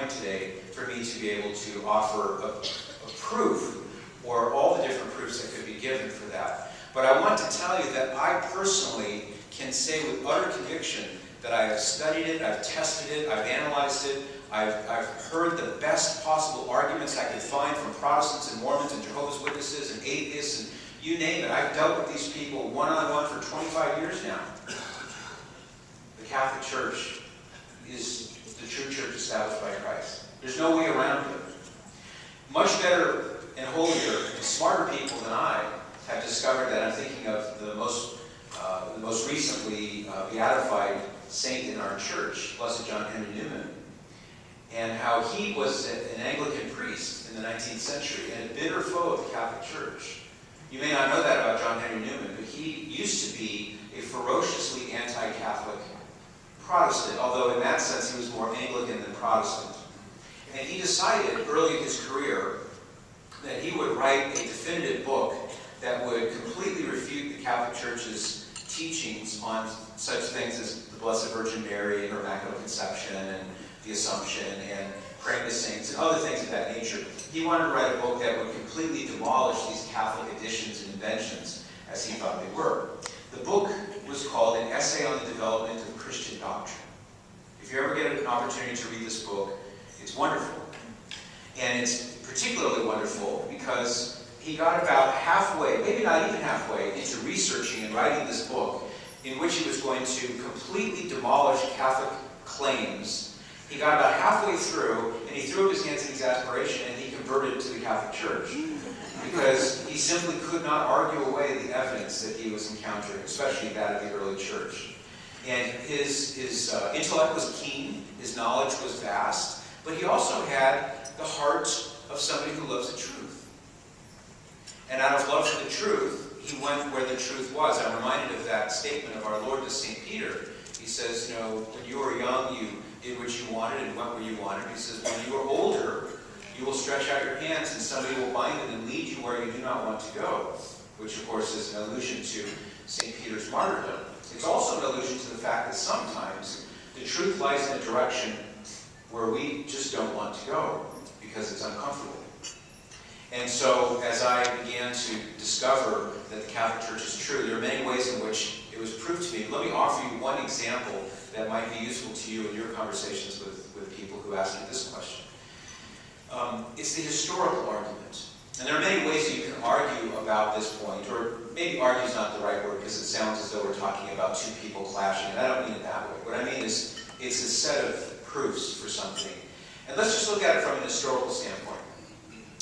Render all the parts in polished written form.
time today for me to be able to offer a proof, or all the different proofs that could be given for that. But I want to tell you that I personally can say with utter conviction that I have studied it, I've tested it, I've analyzed it, I've heard the best possible arguments I could find from Protestants and Mormons and Jehovah's Witnesses and atheists and you name it. I've dealt with these people one-on-one for 25 years now. The Catholic Church is the true church established by Christ. There's no way around it. Much better and holier and smarter people than I have discovered that. I'm thinking of the most recently beatified saint in our church, Blessed John Henry Newman, and how he was an Anglican priest in the 19th century and a bitter foe of the Catholic Church. You may not know that about John Henry Newman, but he used to be a ferociously anti-Catholic Protestant, although in that sense he was more Anglican than Protestant. And he decided early in his career that he would write a definitive book that would completely refute the Catholic Church's teachings on such things as the Blessed Virgin Mary and her Immaculate Conception and the Assumption and praying to saints and other things of that nature. He wanted to write a book that would completely demolish these Catholic additions and inventions as he thought they were. The book was called An Essay on the Development of Christian Doctrine. If you ever get an opportunity to read this book, it's wonderful. And it's particularly wonderful because he got about halfway, maybe not even halfway, into researching and writing this book in which he was going to completely demolish Catholic claims. He got about halfway through, and he threw up his hands in exasperation, and he converted to the Catholic Church because he simply could not argue away the evidence that he was encountering, especially that of the early church. And his intellect was keen, his knowledge was vast, but he also had the heart of somebody who loves the truth. And out of love for the truth, he went where the truth was. I'm reminded of that statement of our Lord to St. Peter. He says, when you were young, you did what you wanted and went where you wanted. He says, when you are older, you will stretch out your hands and somebody will bind it and lead you where you do not want to go. Which, of course, is an allusion to St. Peter's martyrdom. It's also an allusion to the fact that sometimes the truth lies in a direction where we just don't want to go because it's uncomfortable. And so, as I began to discover that the Catholic Church is true, there are many ways in which it was proved to me. Let me offer you one example that might be useful to you in your conversations with people who ask you this question. It's the historical argument. And there are many ways that you can argue about this point, or maybe argue is not the right word because it sounds as though we're talking about two people clashing, and I don't mean it that way. What I mean is it's a set of proofs for something. And let's just look at it from an historical standpoint.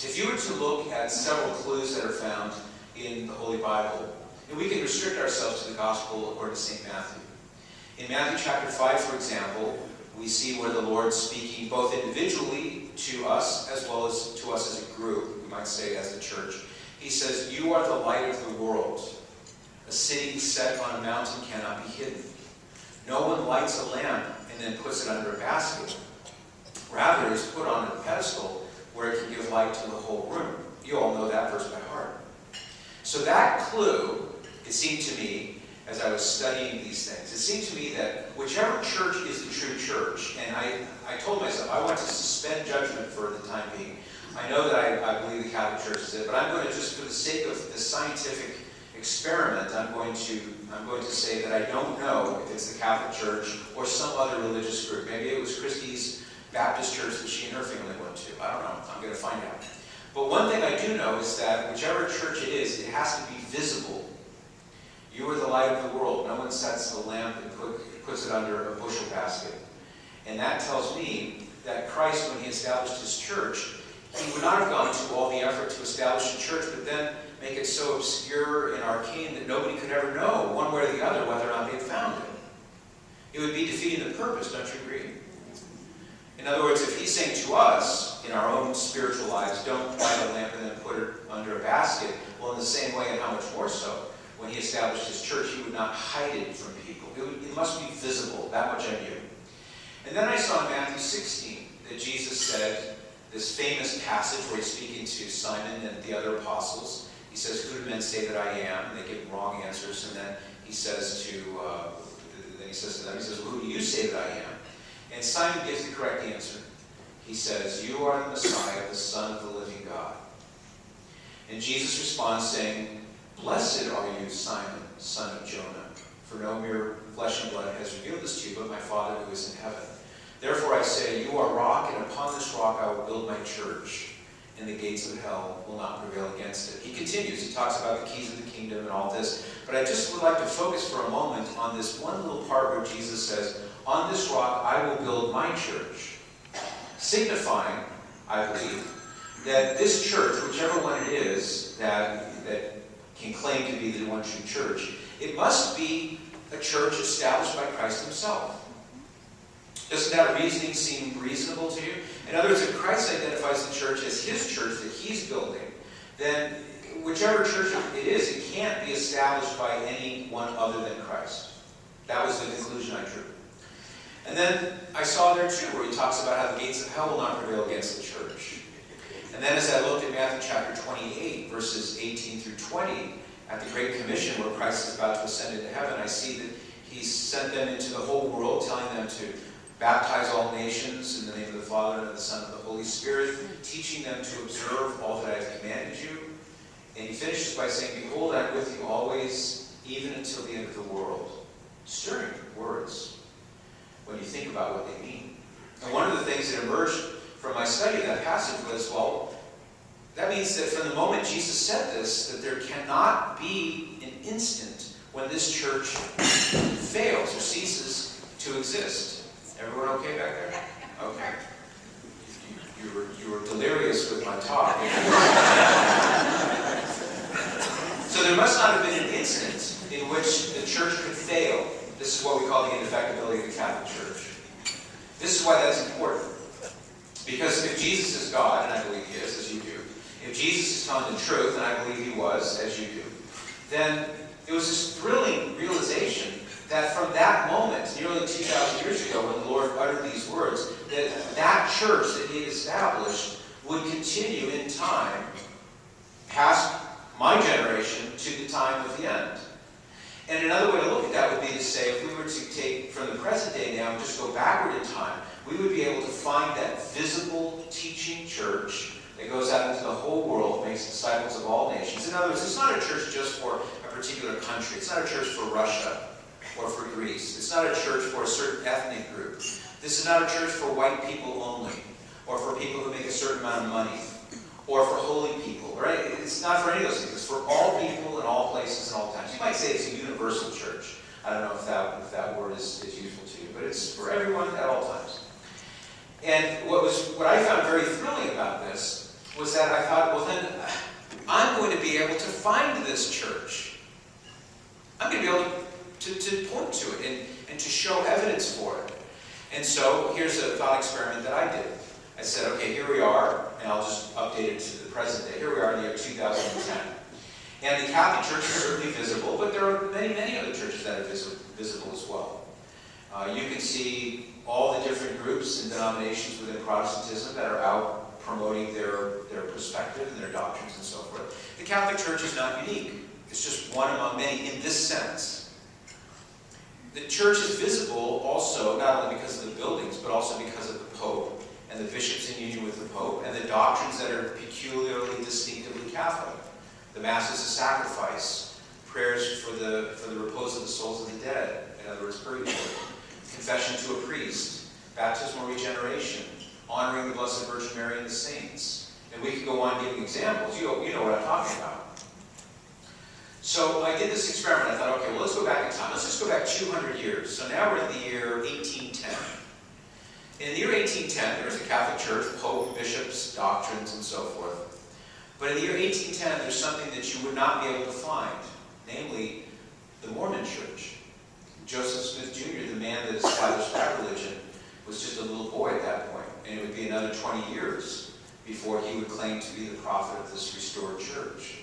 If you were to look at several clues that are found in the Holy Bible, and we can restrict ourselves to the Gospel according to St. Matthew. In Matthew chapter 5, for example, we see where the Lord's speaking both individually to us as well as to us as a group, we might say as the church. He says, "You are the light of the world. A city set on a mountain cannot be hidden. No one lights a lamp and then puts it under a basket. Rather, it is put on a pedestal where it can give light to the whole room." You all know that verse by heart. So that clue, it seemed to me, as I was studying these things, it seemed to me that whichever church is the true church, and I told myself I want to suspend judgment for the time being. I know that I believe the Catholic Church is it, but I'm going to just, for the sake of the scientific experiment, I'm going to say that I don't know if it's the Catholic Church or some other religious group. Maybe it was Christie's Baptist church that she and her family went to. I don't know. I'm going to find out. But one thing I do know is that whichever church it is, it has to be visible. You are the light of the world. No one sets a lamp and puts it under a bushel basket. And that tells me that Christ, when he established his church, he would not have gone to all the effort to establish a church, but then make it so obscure and arcane that nobody could ever know, one way or the other, whether or not they had found it. It would be defeating the purpose, don't you agree? In other words, if he's saying to us, in our own spiritual lives, don't light a lamp and then put it under a basket, well, in the same way, and how much more so, when he established his church, he would not hide it from people. It must be visible. That much I knew. And then I saw in Matthew 16 that Jesus said this famous passage where he's speaking to Simon and the other apostles. He says, "Who do men say that I am?" And they give wrong answers. And then he says to them, well, "Who do you say that I am?" And Simon gives the correct answer. he says, "You are the Messiah, the Son of the living God." And Jesus responds saying, "Blessed are you, Simon, son of Jonah, for no mere flesh and blood has revealed this to you, but my Father who is in heaven. Therefore I say, you are rock, and upon this rock I will build my church, and the gates of hell will not prevail against it." He continues. He talks about the keys of the kingdom and all this. But I just would like to focus for a moment on this one little part where Jesus says, "On this rock I will build my church," signifying, I believe, that this church, whichever one it is that can claim to be the one true church, it must be a church established by Christ himself. Doesn't that reasoning seem reasonable to you? In other words, if Christ identifies the church as his church that he's building, then whichever church it is, it can't be established by anyone other than Christ. That was the conclusion I drew. And then I saw there too, where he talks about how the gates of hell will not prevail against the church. And then as I looked at Matthew chapter 28, verses 18 through 20, at the Great Commission where Christ is about to ascend into heaven, I see that he's sent them into the whole world, telling them to baptize all nations in the name of the Father and of the Son and of the Holy Spirit, teaching them to observe all that I have commanded you. And he finishes by saying, "Behold, I am with you always, even until the end of the world." Stirring words when you think about what they mean. And one of the things that emerged from my study of that passage was, well, that means that from the moment Jesus said this, that there cannot be an instant when this church fails or ceases to exist. Everyone okay back there? Okay. You were delirious with my talk. So there must not have been an instant in which the church could fail. This is what we call the indefectibility of the Catholic Church. This is why that's important. Because if Jesus is God, and I believe he is, as you do, if Jesus is telling the truth, and I believe he was, as you do, then it was this thrilling realization that from that moment, nearly 2,000 years ago, when the Lord uttered these words, that church that he had established would continue in time, past my generation, to the time of the end. And another way to look at that would be to say, if we were to take from the present day now and just go backward in time, we would be able to find that visible teaching church that goes out into the whole world, makes disciples of all nations. In other words, it's not a church just for a particular country. It's not a church for Russia or for Greece. It's not a church for a certain ethnic group. This is not a church for white people only, or for people who make a certain amount of money, or for holy people, right? It's not for any of those things. It's for all people in all places and all times. You might say it's a universal church. I don't know if that word is useful to you, but it's for everyone at all times. And what I found very thrilling about this was that I thought, well then, I'm going to be able to find this church. I'm going to be able to point to it and to show evidence for it. And so here's a thought experiment that I did. I said, okay, here we are, and I'll just update it to the present day. Here we are in the year 2010. And the Catholic Church is certainly visible, but there are many, many other churches that are visible as well. You can see all the different groups and denominations within Protestantism that are out promoting their perspective and their doctrines and so forth. The Catholic Church is not unique. It's just one among many in this sense. The church is visible also, not only because of the buildings, but also because of the Pope and the bishops in union with the Pope and the doctrines that are peculiarly distinctively Catholic. The Mass is a sacrifice, prayers for the repose of the souls of the dead, in other words, purgatory, confession to a priest, baptismal regeneration, honoring the Blessed Virgin Mary and the saints. And we could go on giving examples. You know what I'm talking about. So I did this experiment. I thought, okay, well, let's go back in time. Let's just go back 200 years. So now we're in the year 1810. In the year 1810, there was a Catholic Church, Pope, bishops, doctrines, and so forth. But in the year 1810, there's something that you would not be able to find, namely the Mormon Church. Joseph Smith Jr., the man that established that religion, was just a little boy at that point. And it would be another 20 years before he would claim to be the prophet of this restored church.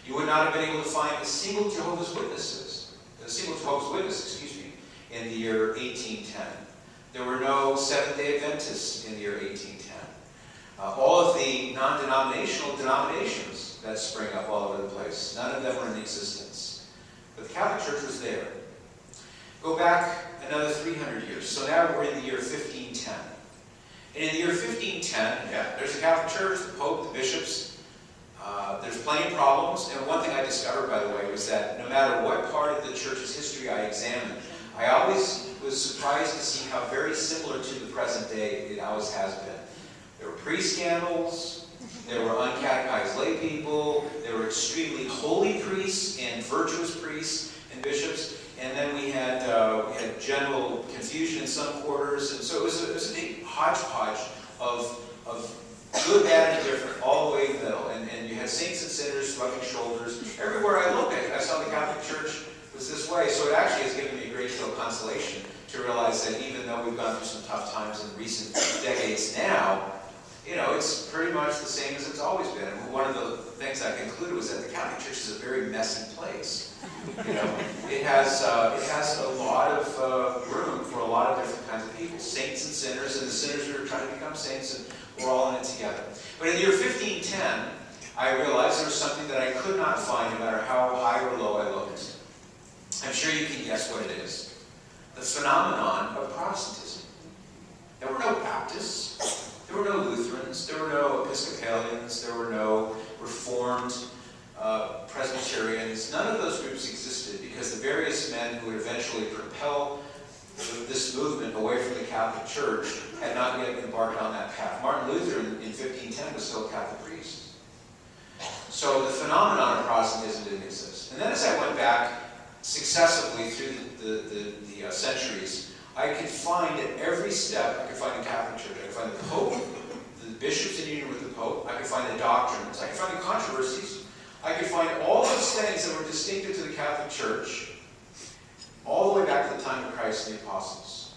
You would not have been able to find a single Jehovah's Witness, in the year 1810. There were no Seventh-day Adventists in the year 1810. All of the non-denominational denominations that spring up all over the place, none of them were in existence. But the Catholic Church was there. Go back another 300 years. So now we're in the year 1510. And in the year 1510, yeah, there's the Catholic Church, the Pope, the bishops. There's plenty of problems. And one thing I discovered, by the way, was that no matter what part of the church's history I examined, I always was surprised to see how very similar to the present day it always has been. There were priest scandals, there were uncatechized lay people, there were extremely holy priests and virtuous priests and bishops, and then we had general confusion in some quarters, and so it was a big hodgepodge of good, bad, and different, all the way in the middle. And you had saints and sinners rubbing shoulders. Everywhere I looked, I saw the Catholic Church was this way. So it actually has given me a great deal of consolation to realize that even though we've gone through some tough times in recent decades now, you know, it's pretty much the same as it's always been. And one of the things I concluded was that the Catholic Church is a very messy place. You know, it has a lot of room for a lot of different kinds of people, saints and sinners, and the sinners who are trying to become saints, and we're all in it together. But in the year 1510, I realized there was something that I could not find, no matter how high or low I looked. I'm sure you can guess what it is. The phenomenon of Protestantism. There were no Baptists. There were no Lutherans, there were no Episcopalians, there were no Reformed Presbyterians. None of those groups existed because the various men who would eventually propel this movement away from the Catholic Church had not yet embarked on that path. Martin Luther in 1510 was still a Catholic priest. So the phenomenon of Protestantism didn't exist. And then as I went back successively through the centuries, I could find at every step, I could find the Catholic Church, I could find the Pope, the bishops in union with the Pope, I could find the doctrines, I could find the controversies, I could find all those things that were distinctive to the Catholic Church, all the way back to the time of Christ and the Apostles.